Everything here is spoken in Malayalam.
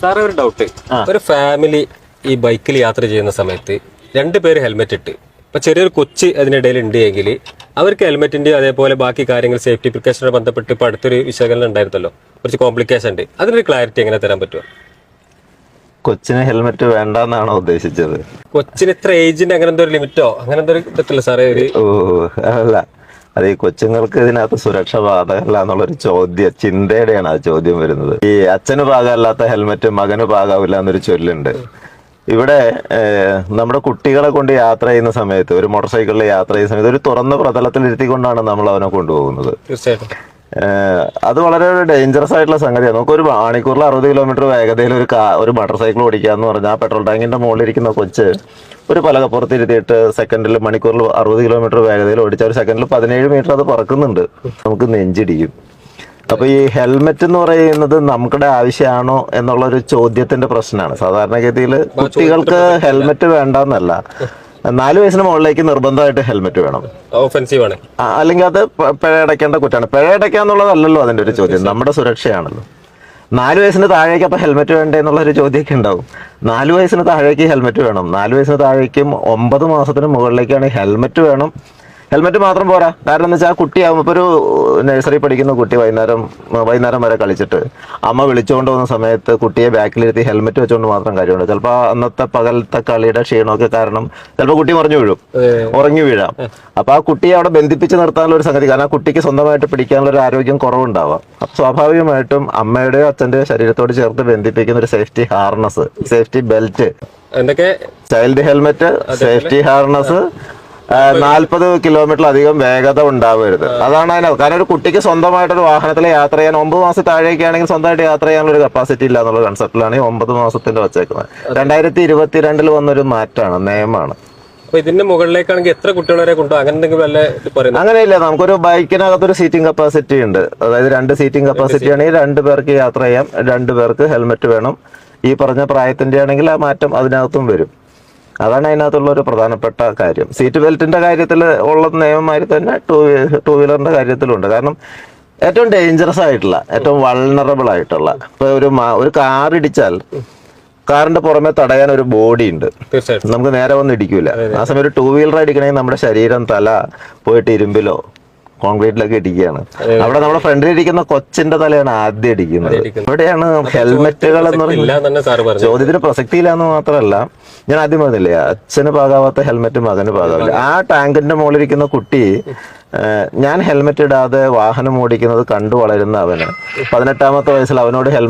സാറേ ഒരു ഡൗട്ട്, ഒരു ഫാമിലി ഈ ബൈക്കിൽ യാത്ര ചെയ്യുന്ന സമയത്ത് രണ്ടുപേര് ഹെൽമെറ്റ് ഇട്ട് ഇപ്പൊ ചെറിയൊരു കൊച്ച് അതിനിടയിൽ ഉണ്ട് എങ്കിൽ അവർക്ക് ഹെൽമെറ്റിന്റെ അതേപോലെ ബാക്കി കാര്യങ്ങൾ സേഫ്റ്റി പ്രിക്കോഷനുമായി ബന്ധപ്പെട്ട് ഇപ്പൊ അടുത്തൊരു വിശകലനം ഉണ്ടായിരുന്നല്ലോ, കുറച്ച് കോംപ്ലിക്കേഷൻ ഉണ്ട്, അതിനൊരു ക്ലാരിറ്റി എങ്ങനെ തരാൻ പറ്റുമോ? കൊച്ചിന് ഹെൽമെറ്റ് വേണ്ടെന്നാണോ ഉദ്ദേശിച്ചത്? കൊച്ചിന് ഇത്ര ഏജിന്റെ അങ്ങനെ എന്തോ ഒരു ലിമിറ്റോ അങ്ങനെ എന്തോ ഇതല്ല സാറേ? ഓ അല്ല, അത് ഈ കൊച്ചുങ്ങൾക്ക് ഇതിനകത്ത് സുരക്ഷ ബാധകമല്ല എന്നുള്ളൊരു ചിന്തയുടെയാണ് ആ ചോദ്യം വരുന്നത്. ഈ അച്ഛന് പാകമല്ലാത്ത ഹെൽമെറ്റ് മകന് പാകാവില്ല എന്നൊരു ചൊല്ലുണ്ട്. ഇവിടെ നമ്മുടെ കുട്ടികളെ കൊണ്ട് യാത്ര ചെയ്യുന്ന സമയത്ത്, ഒരു മോട്ടോർ സൈക്കിളിൽ യാത്ര ചെയ്യുന്ന സമയത്ത് ഒരു തുറന്ന പ്രതലത്തിൽ ഇരുത്തിക്കൊണ്ടാണ് നമ്മൾ അവനെ കൊണ്ടുപോകുന്നത്. തീർച്ചയായിട്ടും അത് വളരെ ഡേഞ്ചറസ് ആയിട്ടുള്ള സംഗതിയാണ്. നമുക്കൊരു മണിക്കൂറിൽ 60 കിലോമീറ്റർ വേഗതയിൽ ഒരു മോട്ടോർ സൈക്കിൾ ഓടിക്കുക എന്ന് പറഞ്ഞാൽ, ആ പെട്രോൾ ടാങ്കിന്റെ മുകളിൽ ഇരിക്കുന്ന കൊച്ച് ഒരു പലകപ്പുറത്ത് ഇരുത്തിയിട്ട് മണിക്കൂറിൽ 60 കിലോമീറ്റർ വേഗതയിൽ ഓടിച്ചാൽ ഒരു സെക്കൻഡിൽ 17 മീറ്റർ അത് പറക്കുന്നുണ്ട്. നമുക്ക് നെഞ്ചിടിക്കും. അപ്പൊ ഈ ഹെൽമെറ്റ് എന്ന് പറയുന്നത് നമുക്കിടെ ആവശ്യമാണോ എന്നുള്ളൊരു ചോദ്യത്തിന്റെ പ്രശ്നമാണ്. സാധാരണഗതിയിൽ കുട്ടികൾക്ക് ഹെൽമെറ്റ് വേണ്ടെന്നല്ല, 4 വയസ്സിന് മുകളിലേക്ക് നിർബന്ധമായിട്ട് ഹെൽമെറ്റ് വേണം. ഓഫൻസീവ് ആണ്, അല്ലെങ്കിൽ അത് പിഴയടയ്ക്കേണ്ട കുറ്റമാണ്. പിഴയടയ്ക്കാന്നുള്ളതല്ലല്ലോ അതിന്റെ ഒരു ചോദ്യം, നമ്മുടെ സുരക്ഷയാണല്ലോ. 4 വയസ്സിന് താഴേക്ക് അപ്പൊ ഹെൽമെറ്റ് വേണ്ടേ എന്നുള്ളൊരു ചോദ്യമൊക്കെ ഉണ്ടാവും. 4 വയസ്സിന് താഴേക്ക് ഹെൽമെറ്റ് വേണം. 4 വയസ്സിന് താഴേക്കും 9 മാസത്തിന് മുകളിലേക്കാണ് ഹെൽമെറ്റ് വേണം. ഹെൽമെറ്റ് മാത്രം പോരാ. കാരണം എന്ന് വെച്ചാൽ ആ കുട്ടിയാകുമ്പോൾ ഇപ്പോൾ ഒരു നഴ്സറി പഠിക്കുന്ന കുട്ടി വൈകുന്നേരം വരെ കളിച്ചിട്ട് അമ്മ വിളിച്ചുകൊണ്ട് പോകുന്ന സമയത്ത് കുട്ടിയെ ബാക്കിലിരുത്തി ഹെൽമെറ്റ് വെച്ചുകൊണ്ട് മാത്രം കാര്യമുണ്ട്. ചിലപ്പോൾ അന്നത്തെ പകലത്തെ കളിയുടെ ക്ഷീണമൊക്കെ കാരണം ചിലപ്പോൾ കുട്ടി ഉറങ്ങി വീഴാം. അപ്പൊ ആ കുട്ടിയെ അവിടെ ബന്ധിപ്പിച്ച് നിർത്താനുള്ള ഒരു സംഗതി, കാരണം ആ കുട്ടിക്ക് സ്വന്തമായിട്ട് പിടിക്കാനുള്ള ഒരു ആരോഗ്യം കുറവുണ്ടാവാം. അപ്പൊ സ്വാഭാവികമായിട്ടും അമ്മയുടെയോ അച്ഛന്റെയോ ശരീരത്തോട് ചേർത്ത് ബന്ധിപ്പിക്കുന്ന ഒരു safety harness, safety belt, child helmet, safety harness, 40 കിലോമീറ്ററിലധികം വേഗത ഉണ്ടാവരുത്. അതാണ് അതിനകത്ത്. കാരണം ഒരു കുട്ടിക്ക് സ്വന്തമായിട്ടൊരു വാഹനത്തിൽ യാത്ര ചെയ്യാൻ 9 മാസം താഴേക്കാണെങ്കിൽ സ്വന്തമായിട്ട് യാത്ര ചെയ്യാനുള്ള ഒരു കപ്പാസിറ്റി ഇല്ല എന്നുള്ള കൺസെപ്റ്റിലാണ് ഈ 9 മാസത്തിന്റെ വച്ചേക്കുന്നത്. 2022 വന്നൊരു മാറ്റമാണ്, നിയമമാണ്. ഇതിന്റെ മുകളിലേക്കാണെങ്കിൽ എത്ര കുട്ടികൾ വരെ കൊണ്ടോ അങ്ങനെ എന്തെങ്കിലും? അങ്ങനെയില്ല. നമുക്കൊരു ബൈക്കിനകത്തൊരു സീറ്റിംഗ് കപ്പാസിറ്റി ഉണ്ട്. അതായത് 2 സീറ്റിംഗ് കപ്പാസിറ്റി ആണെങ്കിൽ 2 പേർക്ക് യാത്ര ചെയ്യാം. 2 പേർക്ക് ഹെൽമെറ്റ് വേണം. ഈ പറഞ്ഞ പ്രായത്തിന്റെ ആണെങ്കിൽ ആ മാറ്റം അതിനകത്തും വരും. അതാണ് അതിനകത്തുള്ള ഒരു പ്രധാനപ്പെട്ട കാര്യം. സീറ്റ് ബെൽറ്റിന്റെ കാര്യത്തിൽ ഉള്ള നിയമമായി തന്നെ ടൂ വീലറിന്റെ കാര്യത്തിലുണ്ട്. കാരണം ഏറ്റവും ഡേഞ്ചറസ് ആയിട്ടുള്ള, ഏറ്റവും വൾണറബിൾ ആയിട്ടുള്ള, ഇപ്പൊ ഒരു കാർ ഇടിച്ചാൽ കാറിന്റെ പുറമെ തടയാൻ ഒരു ബോഡി ഉണ്ട്, നമുക്ക് നേരെ വന്ന് ഇടിക്കൂല. ആ സമയം ഒരു 2 വീലർ അടിക്കണമെങ്കിൽ നമ്മുടെ ശരീരം, തല പോയിട്ട് ഇരുമ്പിലോ കോൺക്രീറ്റിലൊക്കെ ഇടിക്കുകയാണ്. അവിടെ നമ്മുടെ ഫ്രണ്ടിലിരിക്കുന്ന കൊച്ചിന്റെ തലയാണ് ആദ്യം ഇടിക്കുന്നത്. ഇവിടെയാണ് ഹെൽമെറ്റുകൾ എന്ന് പറയുന്നത് ചോദ്യത്തിന് പ്രസക്തിയില്ലാന്ന് മാത്രമല്ല, ഞാൻ ആദ്യം പറഞ്ഞില്ലേ, അച്ഛന് പാകാവാത്ത ഹെൽമെറ്റ് മകന് പാകാവില്ല. ആ ടാങ്കിന്റെ മുകളിലിരിക്കുന്ന കുട്ടി ഞാൻ ഹെൽമെറ്റ് ഇടാതെ വാഹനം ഓടിക്കുന്നത് കണ്ടു വളരുന്ന അവന് 18ാമത്തെ വയസ്സിൽ അവനോട് ഹെൽമെറ്റ്